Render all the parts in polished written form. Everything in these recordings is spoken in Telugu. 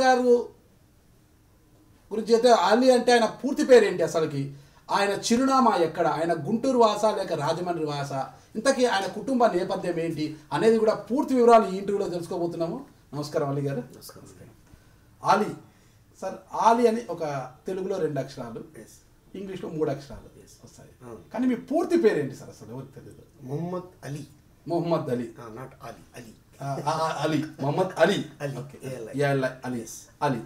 గారు గురించి అయితే ఆలీ అంటే ఆయన పూర్తి పేరు ఏంటి అసలుకి, ఆయన చిరునామా ఎక్కడ, ఆయన గుంటూరు వాస లేక రాజమండ్రి వాస, ఇంతకీ ఆయన కుటుంబ నేపథ్యం ఏంటి అనేది కూడా పూర్తి వివరాలు ఈ ఇంటర్వ్యూలో తెలుసుకోబోతున్నాము. నమస్కారం అలీ గారు. నమస్కారం. ఆలీ సార్, ఆలీ అని ఒక తెలుగులో 2 అక్షరాలు, ఇంగ్లీష్లో 3 అక్షరాలు వస్తాయి. కానీ మీ పూర్తి పేరు ఏంటి సార్ అసలు ఎవరికి తెలియదు? మొహమ్మద్ అలీ. మొహమ్మద్ అలీ, నాట్ అలీ. అలీ అలీ, మొహమ్మద్ అలీ. అలీ. అలీ అలీ.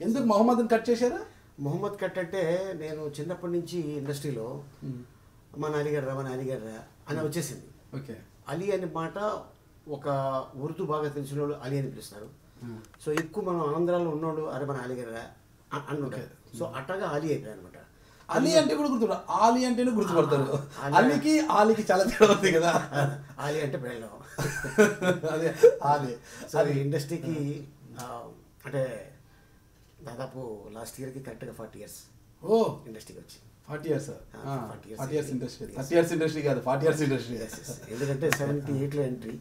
ఎందుకు మొహమ్మద్ కట్ చేశారా? మొహమ్మద్ కట్ అంటే నేను చిన్నప్పటి నుంచి ఇండస్ట్రీలో మన అలీగడ్రా మన అలీగడ్రా అని వచ్చేసింది. ఓకే. అలీ అనే మాట ఒక ఉర్దూ బాగా తెలిసిన వాళ్ళు అలీ అని పిలుస్తారు. సో ఎక్కువ మనం ఆంధ్రాలో ఉన్నోడు అరే మన అలీగడ్రా అని ఉంటారు. సో అట్టగా అలీ అయిపోయాయి అనమాట. అలీ అంటే కూడా గుర్తు, ఆలీ అంటేనే గుర్తుపడతారు. అలీకి ఆలీకి చాలా తేడా ఉంది కదా. ఆలీ అంటే బెళ్ళం. అదే ఆలీ. సో ఇండస్ట్రీకి అంటే దాదాపు లాస్ట్ ఇయర్కి కరెక్ట్గా 40 years ఇండస్ట్రీకి వచ్చి. 40 years 40 years industry, 30 years industry కాదు, 40 years ఇండస్ట్రీ. ఎందుకంటే 78లో ఎంట్రీ,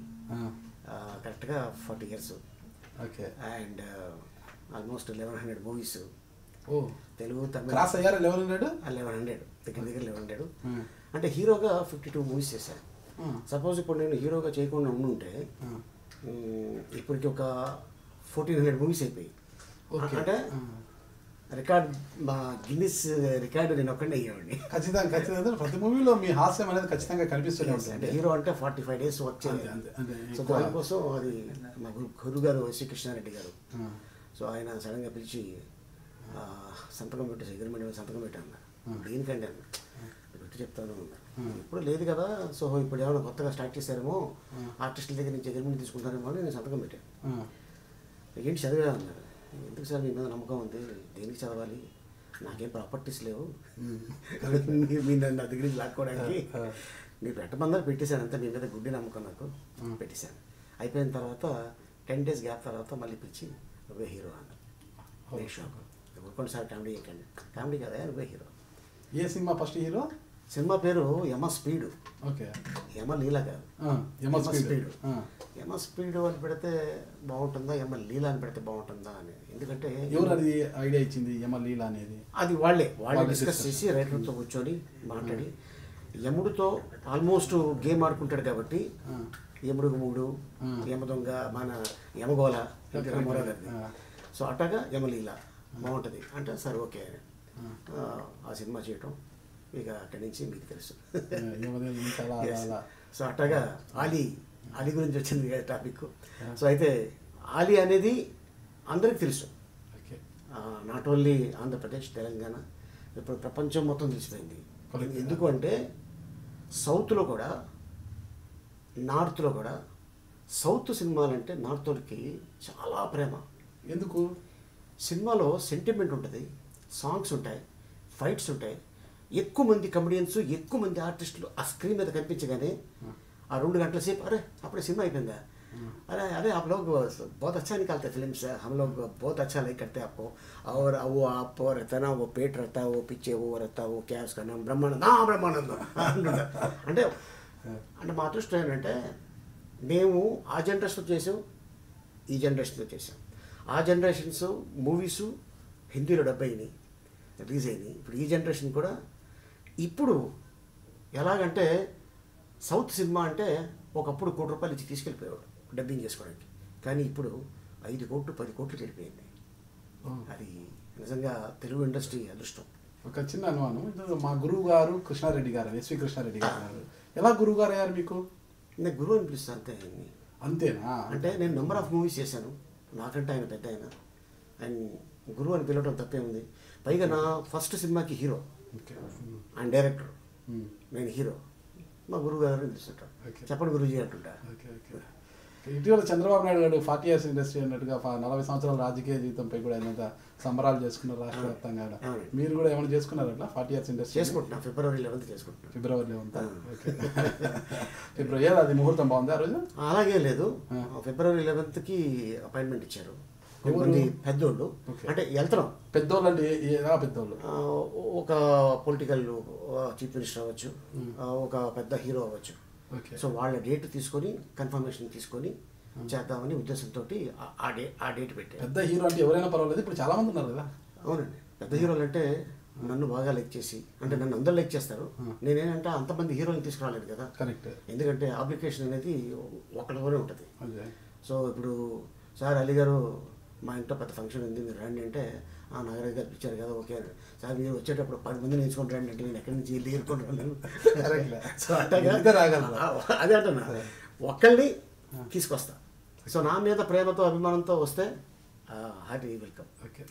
కరెక్ట్గా 40 years. Okay. And almost 1100 movies, Telugu Tamil cross అయ్యారు. 1100 దగ్గర 1100. అంటే హీరోగా 52 మూవీస్ చేశాను. సపోజ్ ఇప్పుడు నేను హీరోగా చేయకుండా ఉండుంటే ఇప్పటికి ఒక 1400 మూవీస్ అయిపోయి. అంటే రికార్డ్, మా గిన్నిస్ రికార్డు నేను ఒక్కడే అయ్యేవాడిని. ఖచ్చితంగా ప్రతి మూవీలో మీ హాస్యం అనేది ఖచ్చితంగా కనిపిస్తూనే ఉంటుంది. అంటే హీరో అంటే 45 days వర్క్ చేయాలి. సో దానికోసం అది మా గురువు గారు ఎస్వి కృష్ణారెడ్డి గారు, సో ఆయన సడన్గా పిలిచి సంతకం పెట్టేసి అగ్రిమెంట్ మీద సంతకం పెట్టాను. దేనికంటే పెట్టి చెప్తాను, ఇప్పుడు లేదు కదా, సో ఇప్పుడు ఏమైనా కొత్తగా స్టార్ట్ చేశారేమో, ఆర్టిస్టుల దగ్గర నుంచి అగ్రిమెంట్ తీసుకుంటారేమో అని నేను సంతకం పెట్టాను. ఏంటి చదివా అన్నారు. ఎందుకు సార్ మీ మీద నమ్మకం ఉంది, దేనికి చదవాలి, నాకేం ప్రాపర్టీస్ లేవు, మీరు నన్ను నా దగ్గర నుంచి లాక్కోవడానికి మీరు పెట్టమందరూ పెట్టేశాను, అంతా మీ మీద గుడ్డి నమ్మకం నాకు పెట్టేశాను. అయిపోయిన తర్వాత 10 days గ్యాప్ తర్వాత మళ్ళీ పిలిచి నువ్వే హీరో అన్నారు. షాక్. కొన్నిసారి కామెడీ చేయకండి, కామెడీ కదా నువ్వే హీరో. ఏ సినిమా ఫస్ట్ హీరో? సినిమా పేరు యమ స్పీడ్. ఓకే. యమ లీలా కాదు, యమ స్పీడ్. యమ స్పీడ్ అని పెడితే బాగుంటుందా, యమ లీలా అని పెడితే బాగుంటుందా అని. ఎందుకంటే ఎవరు అది ఐడియా ఇచ్చింది యమ లీలా అనేది? అది వాళ్ళే డిస్కస్ చేసి రైటర్తో కూర్చొని మాట్లాడి, యముడితో ఆల్మోస్ట్ గేమ్ ఆడుకుంటాడు కాబట్టి యముడు మూడు, యమ దొంగ, మన యమగోళ, సో అట్టగా యమలీల బాగుంటుంది అంటే సరే ఓకే ఆ సినిమా చేయటం. ఇక అక్కడి నుంచి మీకు తెలుసు. సో అట్టగా ఆలీ గురించి వచ్చింది టాపిక్. సో అయితే ఆలీ అనేది అందరికి తెలుసు, నాట్ ఓన్లీ ఆంధ్రప్రదేశ్, తెలంగాణ, ఇప్పుడు ప్రపంచం మొత్తం తెలిసిపోయింది. ఎందుకు అంటే సౌత్లో కూడా, నార్త్లో కూడా, సౌత్ సినిమాలంటే నార్త్ వాళ్ళకి చాలా ప్రేమ. ఎందుకు? సినిమాలో సెంటిమెంట్ ఉంటుంది, సాంగ్స్ ఉంటాయి, ఫైట్స్ ఉంటాయి, ఎక్కువ మంది కమెడియన్స్, ఎక్కువ మంది ఆర్టిస్టులు ఆ స్క్రీన్ మీద కనిపించగానే ఆ 2 గంటల సేపు అరే అప్పుడే సినిమా అయిపోయిందా, अरे अरे आप लोग बहुत अच्छा निकालते फिल्म से, हम लोग बहुत अच्छा लाइक करते हैं आपको, और वो आप रहता है ना, वो पेट रहता है, वो पीछे वो रहता है, वो क्या उसका नाम, ब्रह्मानंद. బ్రహ్మానందం అంటే అంటే మా అదృష్టం ఏంటంటే మేము ఆ జనరేషన్లో చేసాం, ఈ జనరేషన్లో చేసాం. ఆ జనరేషన్స్ మూవీసు హిందీలో డబ్ అయినాయి, రిలీజ్ అయినాయి. ఇప్పుడు ఈ జనరేషన్ కూడా ఇప్పుడు ఎలాగంటే సౌత్ సినిమా అంటే ఒకప్పుడు ₹1 ఇచ్చి తీసుకెళ్ళిపోయేవాడు డబ్బింగ్ చేసుకోవడానికి, కానీ ఇప్పుడు 5 కోట్లు 10 కోట్లు వెళ్ళిపోయింది. అది నిజంగా తెలుగు ఇండస్ట్రీ అదృష్టం. ఒక చిన్న అనుమానం, మా గురువు గారు కృష్ణారెడ్డి గారు, ఎస్వి కృష్ణారెడ్డి గారు ఎలా గురువు గారు అయ్యారు మీకు? నేను గురువు అని పిలుస్తాను అంతే. అంతేనా? అంటే నేను నెంబర్ ఆఫ్ మూవీస్ చేశాను, నాకంటే ఆయన పెద్ద ఆయన, అండ్ గురువు అని పిలవడం తప్పే ఉంది. పైగా నా ఫస్ట్ సినిమాకి హీరో, ఆయన డైరెక్టర్, నేను హీరో, మా గురువు గారు పిలుస్తుంటాను, చెప్పండి గురుజీ అంటుంటా. ఇటీవల చంద్రబాబు నాయుడు గారు 40 years ఇండస్ట్రీ అన్నట్టుగా 40 సంవత్సరాల రాజకీయ జీవితంపై కూడా ఆయన సంబరాలు చేసుకున్నారు రాష్ట్ర వ్యాప్తంగా. మీరు కూడా ఏమైనా చేసుకున్నారు అట్లా 40 years ఇండస్ట్రీ? చేసుకుంటున్నా, February 11th చేసుకుంటున్నాను. February 11th. ఫిబ్రవరి అది ముహూర్తం బాగుంది ఆ రోజు? అలాగే లేదు, February 11th అపాయింట్మెంట్ ఇచ్చారు కొంతమంది పెద్దోళ్ళు. అంటే వెళ్తున్నాం. పెద్దోళ్ళు అంటే ఎలా పెద్దోళ్ళు? ఒక పొలిటికల్ చీఫ్ మినిస్టర్ అవ్వచ్చు, ఒక పెద్ద హీరో అవ్వచ్చు. సో వాళ్ళ డేట్ తీసుకొని కన్ఫర్మేషన్ తీసుకొని చేద్దామని ఉద్దేశంతో ఆ డేట్ పెట్టాను. పెద్ద హీరో అంటే ఎవరైనా పర్వాలేదు, ఇప్పుడు చాలా మంది ఉన్నారు కదా. అవునండి, పెద్ద హీరోలు అంటే నన్ను బాగా లైక్ చేసి, అంటే నన్ను అందరూ లైక్ చేస్తారు. నేనేంటంటే అంతమంది హీరోని తీసుకురాలేదు కదా. కరెక్ట్. ఎందుకంటే అప్లికేషన్ అనేది ఒకరిలోనే ఉంటుంది. అదే. సో ఇప్పుడు సార్ అలీ గారు మా ఇంట్లో పెద్ద ఫంక్షన్ ఉంది, మీరు రండి అంటే నాగరాజు గారు పిలిచారు కదా, ఓకే అని. సార్ మీరు వచ్చేటప్పుడు 10 మందిని ఎంచుకొని రండి అంటే నేను ఎక్కడి నుంచి వెళ్ళి ఏరుకొని రాను. సో అట్టగా అదే అంటున్నా, ఒక్కళ్ళని తీసుకొస్తా. సో నా మీద ప్రేమతో అభిమానంతో వస్తే హార్టీ వెల్కమ్. ఓకే.